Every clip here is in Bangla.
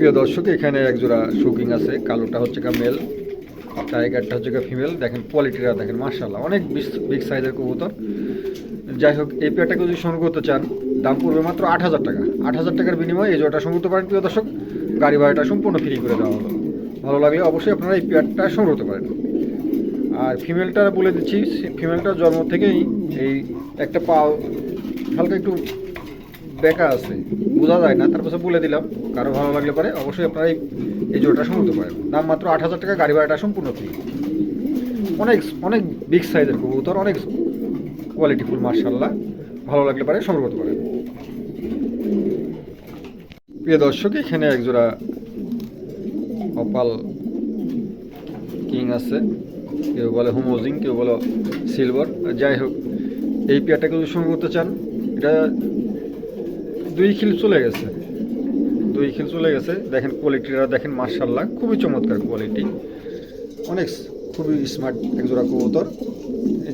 প্রিয় দর্শক, এখানে এক জোড়া শৌকিং আছে। কালোটা হচ্ছে মেল, টাইগারটা হচ্ছে ফিমেল। দেখেন কোয়ালিটিটা দেখেন, মার্শাল্লাহ, অনেক বিগ সাইজের কবুতর। যাই হোক, এই পেয়ারটাকে যদি সংগ্রহ করতে চান, দাম পড়বে মাত্র 8,000 টাকা। 8,000 টাকার বিনিময়ে এই জোড়াটা সংগ্রহ করতে পারেন প্রিয় দর্শক। গাড়ি ভাড়াটা সম্পূর্ণ ফ্রি করে দেওয়া হলো। ভালো লাগলে অবশ্যই আপনারা এই পেয়ারটা সংগ্রহ করতে পারেন। আর ফিমেলটা বলে দিচ্ছি, ফিমেলটার জন্ম থেকেই এই একটা পা হালকা একটু বেঁকা আছে, বোঝা যায় না, তারপর বলে দিলাম। কারো ভালো লাগলে পারে অবশ্যই আপনারা এই জোড়াটা সংগ্রহ করতে পারেন। দাম মাত্র 8,000 টাকা, গাড়ি ভাড়াটা সম্পূর্ণ ফ্রি। অনেক অনেক বিগ সাইজের কবুতর, অনেক কোয়ালিটিফুল, মার্শাল্লাহ। ভালো লাগলে পারে সংগ্রহ করতে পারেন। প্রিয় দর্শক, এখানে একজোড়া অপাল কিং আছে, কেউ বলে হোমোজিং, কেউ বলে সিলভার। যাই হোক, এই পেয়ারটাকে যদি সংগ্রহ করতে চান, এটা 2 খিল চলে গেছে, 2 খিল চলে গেছে। দেখেন কোয়ালিটিটা দেখেন, মার্শাল্লাহ, খুবই চমৎকার কোয়ালিটি, অনেক খুবই স্মার্ট একজোড়া কবুতর।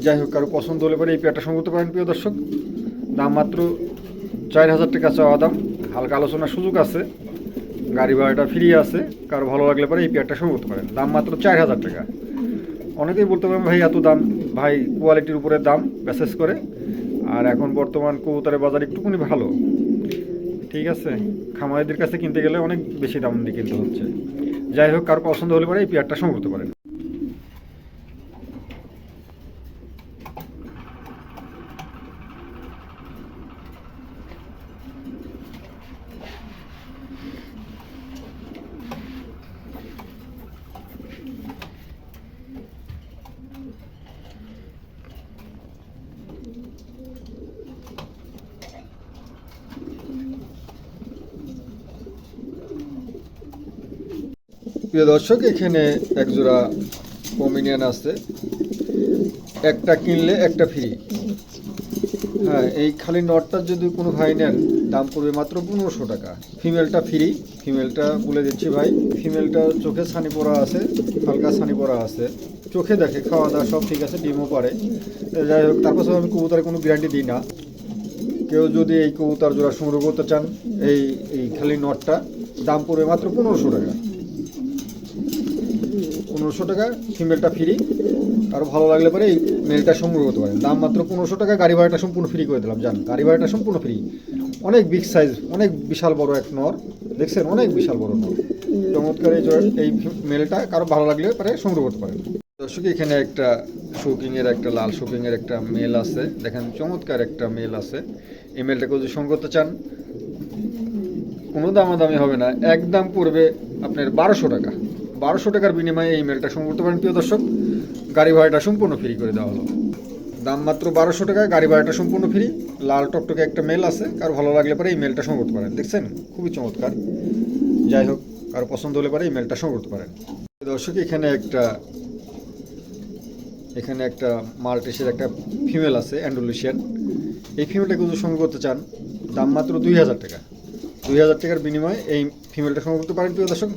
যাই হোক, কারো পছন্দ হলে পরে এই পেয়ারটা সংগ্রহ করতে পারেন প্রিয় দর্শক। দাম মাত্র 4,000 টাকা চাওয়া দাম, হালকা আলোচনার সুযোগ আছে, গাড়ি ভাড়াটা ফ্রি আছে। কারো ভালো লাগলে পরে এই পেয়ারটা সংগ্রহ করতে পারেন। দাম মাত্র 4,000 টাকা। অনেকেই বলতে পারেন, ভাই এত দাম, ভাই কোয়ালিটির উপরে দাম বিশেষ করে। আর এখন বর্তমান কবুতরের বাজার একটুখানি ভালো, ঠিক আছে, খামারিদের কাছে কিনতে গেলে অনেক বেশি দাম দিয়ে কিনতে হচ্ছে। যাই হোক, কারো পছন্দ হলে পরে এই পেয়ারটা সংগ্রহ করতে পারেন। প্রিয় দর্শক, এখানে একজোড়া পমিনিয়ান আছে, একটা কিনলে একটা ফ্রি। হ্যাঁ, এই খালি নটটার যদি কোনো ভাই নেন, দাম পড়বে মাত্র 1500 টাকা। ফিমেলটা ফ্রি। ফিমেলটা বলে দিচ্ছি ভাই, ফিমেলটা চোখে ছানি পড়া আছে, হালকা ছানি পড়া আছে, চোখে দেখে, খাওয়া দাওয়া সব ঠিক আছে, ডিমও পারে। যাই হোক, তার পাশে আমি কবুতরের কোনো গ্যারান্টি দিই না। কেউ যদি এই কবুতর জোড়া সংগ্রহ করতে চান, এই এই খালি নটটা দাম পড়বে মাত্র 1500 টাকা। 1500 টাকা, ফিমেলটা ফ্রি। আরও ভালো লাগলে পরে এই মেলটা সংগ্রহ করতে পারেন। দাম মাত্র 1500 টাকা, গাড়ি ভাড়াটা সম্পূর্ণ ফ্রি করে দিলাম। জান, গাড়ি ভাড়াটা সম্পূর্ণ ফ্রি। অনেক বিগ সাইজ, অনেক বিশাল বড় এক নর, দেখছেন, অনেক বিশাল বড় নর, চমৎকার। এই মেলটা কারো ভালো লাগলে পরে সংগ্রহ করতে পারেন। দর্শক, এখানে একটা শৌকিংয়ের, একটা লাল শৌকিংয়ের একটা মেল আছে। দেখেন চমৎকার একটা মেল আছে। এই মেলটাকে যদি সংগ্রহ করতে চান, কোনো দামাদামি হবে না, একদম পড়বে আপনার 1200 টাকা। 1200 টাকার বিনিময়ে এই মেলটা সংগ্রহ করতে পারেন প্রিয় দর্শক। গাড়ি ভাড়াটা সম্পূর্ণ ফ্রি করে দেওয়া হলো। দাম মাত্র 1200 টাকা, গাড়ি ভাড়াটা সম্পূর্ণ ফ্রি। লাল টকটকে একটা মেল আছে, কারো ভালো লাগলে পরে এই মেলটা সংগ্রহ করতে পারেন। দেখছেন, খুবই চমৎকার। যাই হোক, কারো পছন্দ হলে পরে এই মেলটা সংগ্রহ করতে পারেন। দর্শক, এখানে একটা মাল্টিসের একটা ফিমেল আছে, অ্যান্ডালুসিয়ান। এই ফিমেলটাকে যদি সংগ্রহ করতে চান, দাম মাত্র 2000 টাকা। 2000 টাকার বিনিময়ে এই ফিমেলটা সংগ্রহ করতে পারেন প্রিয় দর্শক।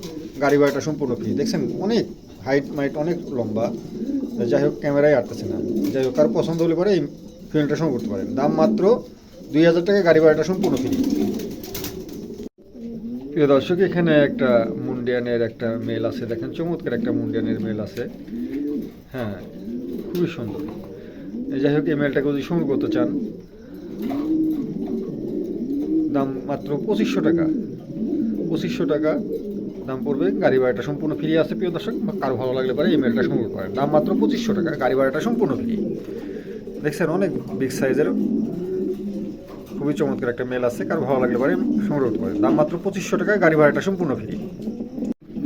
গাড়ি ভাড়াটা সম্পূর্ণ ফ্রি। দেখছেন, অনেক হাইট মাইট, অনেক লম্বা। যাই হোক, ক্যামেরায় আটতেছে না। যাই হোক, কারো পছন্দ হলে পরে এই ফিমেলটা সংগ্রহ করতে পারেন। দাম মাত্র 2000 টাকা, গাড়ি ভাড়াটা সম্পূর্ণ ফ্রি। প্রিয় দর্শক, এখানে একটা মুন্ডিয়ানের একটা মেল আছে। দেখেন চমৎকার একটা মুন্ডিয়ানের মেল আছে। হ্যাঁ, খুবই সুন্দর। যাই হোক, এই মেলটাকে যদি সংগ্রহ করতে চান, দাম মাত্র 2500 টাকা। 2500 টাকা দাম পড়বে, গাড়ি ভাড়াটা সম্পূর্ণ ফ্রি আছে প্রিয় দর্শক। কারো ভালো লাগলে পরে এই মেলটা সংগ্রহ করেন। দাম মাত্র 2500 টাকা, গাড়ি ভাড়াটা সম্পূর্ণ ফ্রি। দেখছেন, অনেক বিগ সাইজের, খুবই চমৎকার একটা মেল আছে। কারো ভালো লাগলে পরে সংগ্রহ করতে পারেন। দাম মাত্র 2500 টাকা, গাড়ি ভাড়াটা সম্পূর্ণ ফ্রি।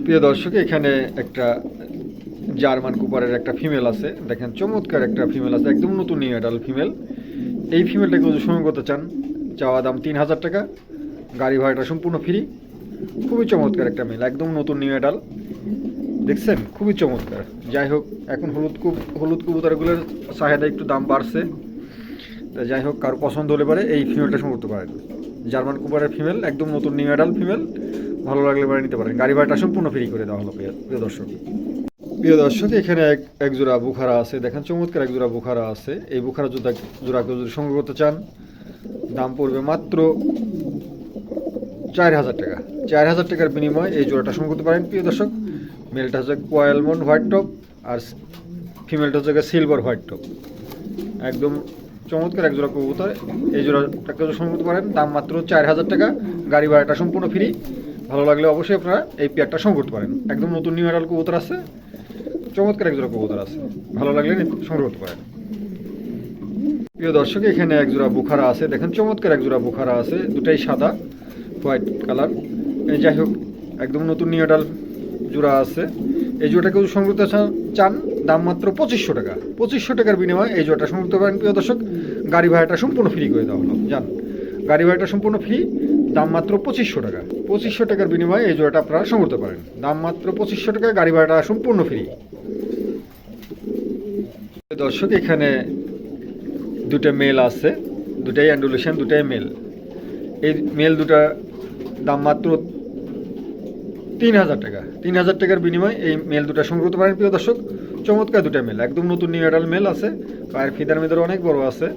প্রিয় দর্শক, এখানে একটা জার্মান কুপারের একটা ফিমেল আছে। দেখেন চমৎকার একটা ফিমেল আছে, একদম নতুন নিউ অ্যাডাল্ট ফিমেল। এই ফিমেলটাকে যদি সংগ্রহ করতে চান, চাওয়া দাম 3000 টাকা, গাড়ি ভাড়াটা সম্পূর্ণ ফ্রি। খুবই চমৎকার একটা মেল, একদম নতুন নিউ অ্যাডাল্ট। দেখছেন, খুবই চমৎকার। যাই হোক, এখন হলুদ কবুতরগুলোর চাহিদা একটু দাম বাড়ছে। যাই হোক, কারো পছন্দ হলে পরে এই ফিমেলটা সংগ্রহ করতে পারেন। জার্মান কুপারের ফিমেল, একদম নতুন নিউ অ্যাডাল্ট ফিমেল। ভালো লাগলে পরে নিতে পারেন। গাড়ি ভাড়াটা সম্পূর্ণ ফ্রি করে দেওয়া হলো প্রিয় দর্শক। প্রিয় দর্শক, এখানে এক জোড়া বুখারা আছে। দেখেন চমৎকার এক জোড়া বুখারা আছে। এই বুখারা জোড়াকে যদি সংগ্রহ করতে চান, দাম পড়বে মাত্র 4,000 টাকা। 4,000 টাকার বিনিময়ে এই জোড়াটা সংগ্রহ করতে পারেন প্রিয় দর্শক। মেলটা হচ্ছে কোয়ালমন হোয়াইট টপ আর ফিমেলটা হচ্ছে সিলভার হোয়াইট টপ। একদম চমৎকার এক জোড়া কবুতর। এই জোড়াটাকে সংগ্রহ করতে পারেন, দাম মাত্র 4,000 টাকা, গাড়ি ভাড়াটা সম্পূর্ণ ফ্রি। ভালো লাগলে অবশ্যই আপনারা এই পেয়ারটা সংগ্রহ করতে পারেন। একদম নতুন নিউ অ্যাডাল্ট কবুতর আছে, চমৎকার এক জোড়া কবুতর আছে, ভালো লাগলে সংগ্রহ করতে পারেন। প্রিয় দর্শক, এখানে এক জোড়া বুখারা আছে, দেখেন চমৎকার এক জোড়া বুখারা আছে, দুটাই সাদা হোয়াইট কালার। যাই হোক, একদম নতুন নিউ অ্যাডাল্ট জোড়া আছে। এই জোড়াটাকেও সংগ্রহ করতে চান, দাম মাত্র 2500 টাকা। 2500 টাকার বিনিময়ে এই জোড়াটা সংগ্রহ করতে পারেন প্রিয় দর্শক। গাড়ি ভাড়াটা সম্পূর্ণ ফ্রি করে দেওয়া হলো, যান, গাড়ি ভাড়াটা সম্পূর্ণ ফ্রি, দাম মাত্র 2500 টাকা। 2500 টাকার বিনিময়ে এই জোড়াটা আপনারা সংগ্রহ করতে পারেন, দাম মাত্র 2500 টাকা, গাড়ি ভাড়াটা সম্পূর্ণ ফ্রি। দর্শক, এখানে দুটো মেল আছে, দুটাই অ্যান্ডুলেশন, দুটাই মেল। এই মেল দুটা দাম মাত্র 3,000 টাকা। 3,000 টাকার বিনিময়ে এই মেল দুটা সংগ্রহ করতে পারেন প্রিয় দর্শক। চমৎকার দুটা মেল, একদম নতুন নিউ অ্যাডাল্ট মেল আছে, পায়ের ফিদার মেদার অনেক বড় আছে,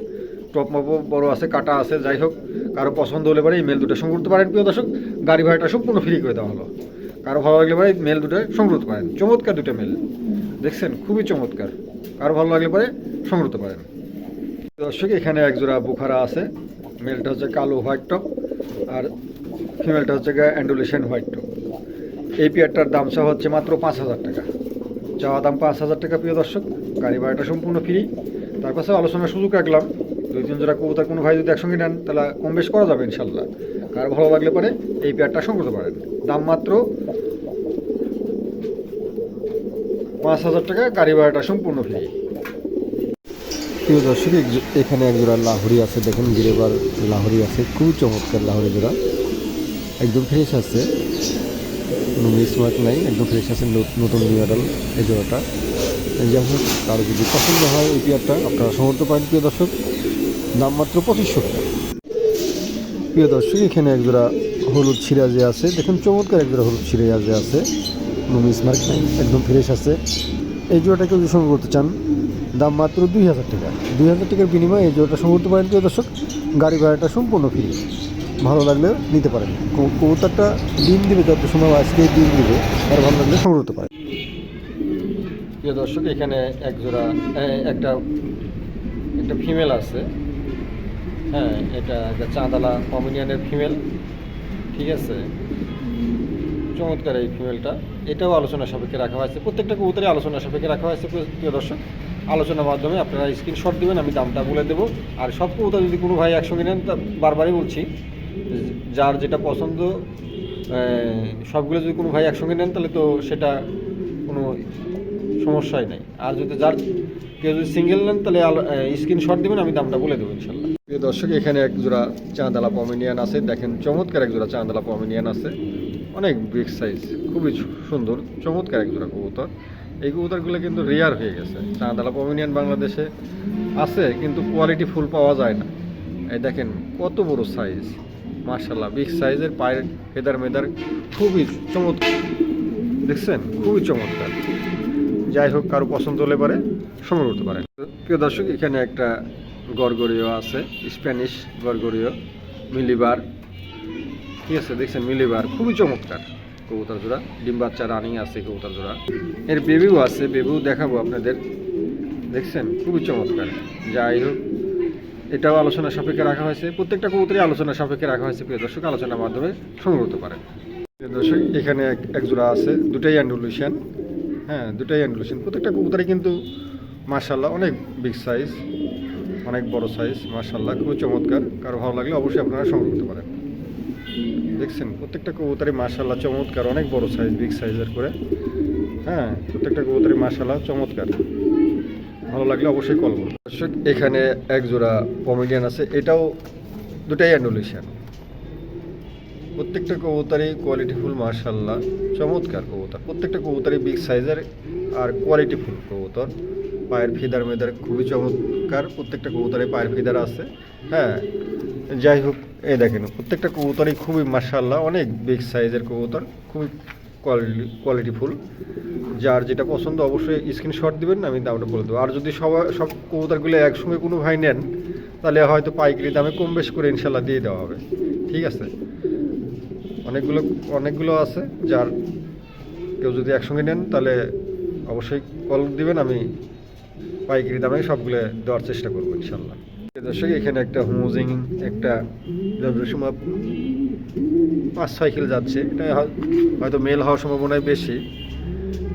টপ মাপও বড় আছে, কাটা আছে। যাই হোক, কারো পছন্দ হলে পরে এই মেল দুটো সংগ্রহ করতে পারেন প্রিয় দর্শক। গাড়ি ভাড়াটা সম্পূর্ণ ফ্রি করে দেওয়া হলো, কারো ভালো লাগলে পরে মেল দুটো সংগ্রহ করতে পারেন। চমৎকার দুটো মেল, দেখছেন খুবই চমৎকার, কারো ভালো লাগলে পরে সংগ্রহ করতে পারেন। দর্শক, এখানে এক জোড়া বুখারা আছে, মেলটা হচ্ছে কালো হোয়াইট টপ আর ফিমেলটা হচ্ছে অ্যান্ডুলেশন হোয়াইট টপ। এই পেয়ারটার দাম চাওয়া হচ্ছে মাত্র 5,000 টাকা, চাওয়া দাম 5,000 টাকা প্রিয় দর্শক। গাড়ি ভাড়াটা সম্পূর্ণ ফ্রি, তার পাশে আলোচনার সুযোগ রাখলাম। 2-3 জোড়া কবুতর কোনো ভাই যদি একসঙ্গে নেন তাহলে কম বেশ করা যাবে ইনশাল্লাহ। কার ভালো লাগলে পরে এই পেয়ারটা সংগ্রহ করতে পারেন, দাম মাত্র 5,000 টাকা, গাড়ি ভাড়াটা সম্পূর্ণ ফ্রি। প্রিয় দর্শক, এখানে এক জোড়া লাহোরি আছে, দেখেন গিরেবার লাহোরি আছে, খুব চমৎকার লাহোরি জোড়া, একদম ফ্রেশ আছে, কোনো মিসমার্ক নাই, একদম ফ্রেশ আছে, নতুন নিউ অ্যাডাল্ট এই জোড়াটা। যাই হোক, কারো যদি পছন্দ হয় এই পেয়ারটা আপনারা সংগ্রহ করতে পারেন প্রিয় দর্শক, দাম মাত্র 2500 টাকা। প্রিয় দর্শক, এখানে এক জোড়া হলুদ সিরাজে আছে, দেখুন চমৎকার এক জোড়া হলুদ সিরাজে আছে, কোনো মিসমার্ক নাই, একদম ফ্রেশ আছে। এই জোড়াটাকে যদি সংগ্রহ করতে চান, দাম মাত্র 2,000 টাকা। 2,000 টাকার বিনিময়ে এই জোড়াটা সংগ্রহ করতে পারেন প্রিয় দর্শক। গাড়ি ভাড়াটা সম্পূর্ণ ফ্রি, ভালো লাগলে নিতে পারেন। কবুতরটা ডিম দিবে, যত সময় আজকে ডিম দিবে, আর ভালো লাগলে সংগ্রহ করতে পারেন। প্রিয় দর্শক, এখানে এক জোড়া একটা ফিমেল আছে, হ্যাঁ, এটা একটা চাঁদালা পমিনিয়ানের ফিমেল, ঠিক আছে, চমৎকার এই ফিমেলটা। এটাও আলোচনা সাপেক্ষে রাখা হয়েছে, প্রত্যেকটা কবুতরে আলোচনা সাপেক্ষে রাখা হয়েছে প্রিয় দর্শক। আলোচনার মাধ্যমে আপনারা স্ক্রিনশট দেবেন, আমি দামটা বলে দেবো। আর সব কবুতর যদি কোনো ভাই একসঙ্গে নেন, তা বারবারই বলছি, যার যেটা পছন্দ সবগুলো যদি কোনো ভাই একসঙ্গে নেন তাহলে তো সেটা কোনো সমস্যাই নাই। আর যদি কেউ যদি সিঙ্গেল নেন তাহলে স্ক্রিনশট দেবেন, আমি দামটা বলে দেবো ইনশাল্লাহ। প্রিয় দর্শক, এখানে এক জোড়া চাঁদালা পমিনিয়ান আছে, দেখেন চমৎকার এক জোড়া চাঁদালা পমিনিয়ান আছে, অনেক বিগ সাইজ, খুবই সুন্দর, চমৎকার এক জোড়া কবুতর। এই কবুতরগুলো কিন্তু রেয়ার হয়ে গেছে। চাঁদালা পমিনিয়ান বাংলাদেশে আছে কিন্তু কোয়ালিটি ফুল পাওয়া যায় না। এই দেখেন কত বড় সাইজ, মাশাআল্লাহ, বিগ সাইজের, পায়ের ফেদার মেদার খুবই চমৎকার, দেখছেন খুবই চমৎকার। যাই হোক, কারো পছন্দ হলে পরে সংগ্রহ করতে পারেন। প্রিয় দর্শক, এখানে একটা গরগরীয় আছে, স্প্যানিশ গরগরীয় মিলিবার, ঠিক আছে, দেখছেন মিলিবার, খুবই চমৎকার কবুতর জোড়া, ডিম বাচ্চা রানিং আছে কবুতর জোড়া। এর বেবিও আছে, বেবিও দেখাবো আপনাদের, দেখছেন খুবই চমৎকার। যাই হোক, এটাও আলোচনা সাপেক্ষে রাখা হয়েছে, প্রত্যেকটা কবুতরই আলোচনা সাপেক্ষে রাখা হয়েছে প্রিয় দর্শক, আলোচনার মাধ্যমে সংগ্রহ করতে পারেন। প্রিয় দর্শক, এখানে এক জোড়া আছে, দুটাই অ্যান্ডুলেশন, হ্যাঁ, দুটাই অ্যান্ডুলেশন। প্রত্যেকটা কবুতরই কিন্তু মাশাআল্লাহ অনেক বিগ সাইজ, অনেক বড় সাইজ, মাশাআল্লাহ খুবই চমৎকার। কারো ভালো লাগলে অবশ্যই আপনারা সংগ্রহ করতে পারেন। দেখছেন প্রত্যেকটা কবুতরই মাশাআল্লাহ চমৎকার, অনেক বড় সাইজ, বিগ সাইজের করে, হ্যাঁ, প্রত্যেকটা কবুতরই মাশাআল্লাহ চমৎকার। ভালো লাগলে অবশ্যই কল করুন। দর্শক, এখানে এক জোড়া পমিডিয়ান আছে, এটাও দুটাই অ্যান্ডুলেশন। প্রত্যেকটা কবুতরই কোয়ালিটিফুল, মাশাআল্লাহ চমৎকার কবুতর। প্রত্যেকটা কবুতরই বিগ সাইজের আর কোয়ালিটিফুল কবুতর। পায়ের ফিদার মেদার খুবই চমৎকার, প্রত্যেকটা কবুতরে পায়ের ফিদার আছে, হ্যাঁ। যাই হোক, এই দেখেন প্রত্যেকটা কবুতরই খুবই মাশাআল্লাহ অনেক বিগ সাইজের কবুতর, খুবই কোয়ালিটিফুল। যার যেটা পছন্দ অবশ্যই স্ক্রিনশট দিবেন, আমি দামটা বলে দেবো। আর যদি সব কবুতরগুলো একসঙ্গে কোনো ভাই নেন তাহলে হয়তো পাইকারি দামে কম বেশ করে ইনশাল্লাহ দিয়ে দেওয়া হবে, ঠিক আছে। অনেকগুলো অনেকগুলো আছে, যার কেউ যদি একসঙ্গে নেন তাহলে অবশ্যই কল দিবেন, আমি পাইকারি দামে সবগুলো দেওয়ার চেষ্টা করবো ইনশাল্লাহ। দর্শক এখানে একটা হোমোজিং একটা যতদূর সময় 5-6 কিলো যাচ্ছে, এটা হয়তো মেল হওয়ার সম্ভাবনাই বেশি।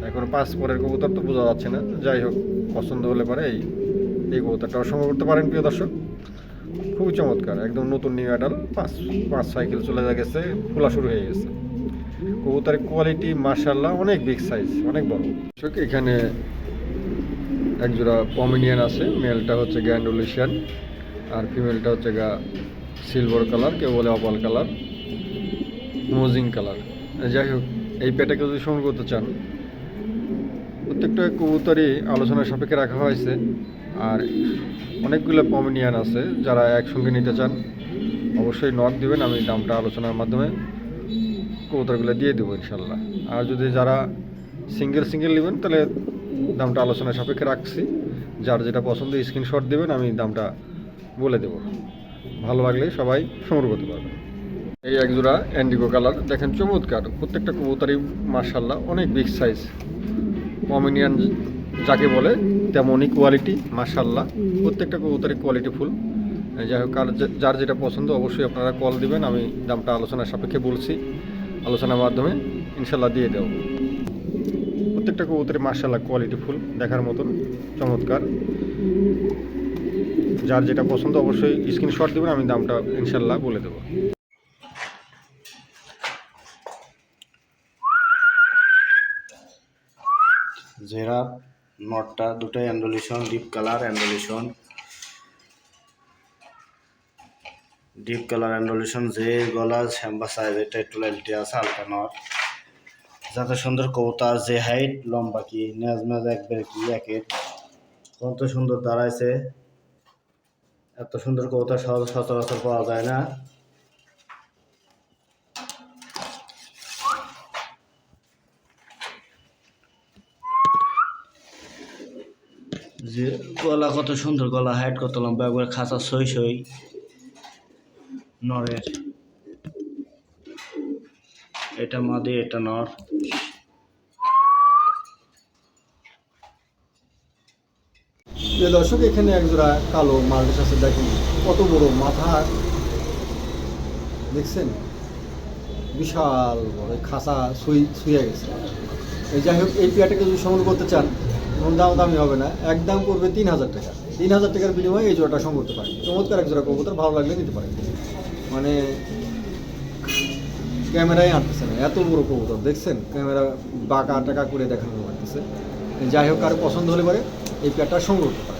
এখন 5 পরের কবুতর তো বোঝা যাচ্ছে না, যাই হোক পছন্দ হলে পরে এই কবুতরটাও সংগ্রহ করতে পারেন প্রিয় দর্শক। খুবই চমৎকার, একদম নতুন নিউ অ্যাডাল, 5-6 কিলো চলে গেছে, খোলা শুরু হয়ে গেছে। কবুতরের কোয়ালিটি মাশাআল্লাহ অনেক বিগ সাইজ, অনেক বড়। দর্শক এখানে একজোড়া পমিনিয়ান আছে, মেলটা হচ্ছে গ্যান্ডোলিশিয়ান আর ফিমেলটা হচ্ছে সিলভার কালার, কেউ বলে অপাল কালার, মোজিং কালার। যাই হোক এই পেটাকে যদি সংগ্রহ করতে চান, প্রত্যেকটা কবুতরই আলোচনার সাপেক্ষে রাখা হয়েছে। আর অনেকগুলো পমিনিয়ান আছে, যারা একসঙ্গে নিতে চান অবশ্যই নক দিবেন, আমি দামটা আলোচনার মাধ্যমে কবুতরগুলো দিয়ে দেবো ইনশাল্লাহ। আর যদি যারা সিঙ্গেল নেবেন তাহলে দামটা আলোচনার সাপেক্ষে রাখছি, যার যেটা পছন্দ স্ক্রিনশট দেবেন, আমি দামটা বলে দেব। ভালো লাগলে সবাই সংগ্রহ করতে পারবেন। এই একজোড়া ইন্ডিগো কালার দেখেন, চমৎকার, প্রত্যেকটা কবুতরই মাশাআল্লাহ অনেক বিগ সাইজ। পমিনিয়ান যাকে বলে তেমনই কোয়ালিটি মাশাআল্লাহ, প্রত্যেকটা কবুতরই কোয়ালিটি ফুল। যাই হোক যার যেটা পছন্দ অবশ্যই আপনারা কল দিবেন, আমি দামটা আলোচনার সাপেক্ষে বলছি, আলোচনার মাধ্যমে ইনশাল্লাহ দিয়ে দেব। প্রত্যেকটা কবুতরই মাশাআল্লাহ কোয়ালিটি ফুল, দেখার মতন চমৎকার। যার যেটা পছন্দ অবশ্যই স্ক্রিনশট দেবেন, আমি দামটা ইনশাল্লাহ বলে দেবো। জেরা নটটা দুটোই অ্যান্ডোলিশন, ডিপ কালার অ্যান্ডোলিশন, যে গলা শ্যাম্বা সাইজ, এটা একটু লাইলটি আছে, হালকা নট, যত সুন্দর কবুতর, যে হাইট লম্বা কি নেজমেজ একবারে কি একের, কত সুন্দর দাঁড়াইছে। এত সুন্দর কবুতর সচরাচর পাওয়া যায় না। যে গলা কত সুন্দর, গলা হাইট কত লম্বা, একবার খাঁচা সই নরের। এটা মাদি, এটা নর। দর্শক এখানে একজোড়া কালো মাল্টিস আছে, দেখেন কত বড় মাথা, দেখছেন বিশাল বড়, খাঁচা শুয়ে গেছে। এই যাই হোক এই পেয়ারটাকে যদি সংগ্রহ করতে চান, কোনো দামি হবে না, একদম পড়বে 3,000 টাকা। 3,000 টাকার বিনিময়ে এই জোড়াটা সংগ্রহ করতে পারেন। চমৎকার এক জোড়া কবুতর, ভালো লাগলে নিতে পারেন। মানে ক্যামেরায় আনতেছে না, এত বড় কবুতর, দেখছেন ক্যামেরা বাঁকা টাকা করে দেখানো লাগতেছে। যাই হোক কারো পছন্দ হলে পরে এই পেয়ারটা সংগ্রহ করতে পারেন।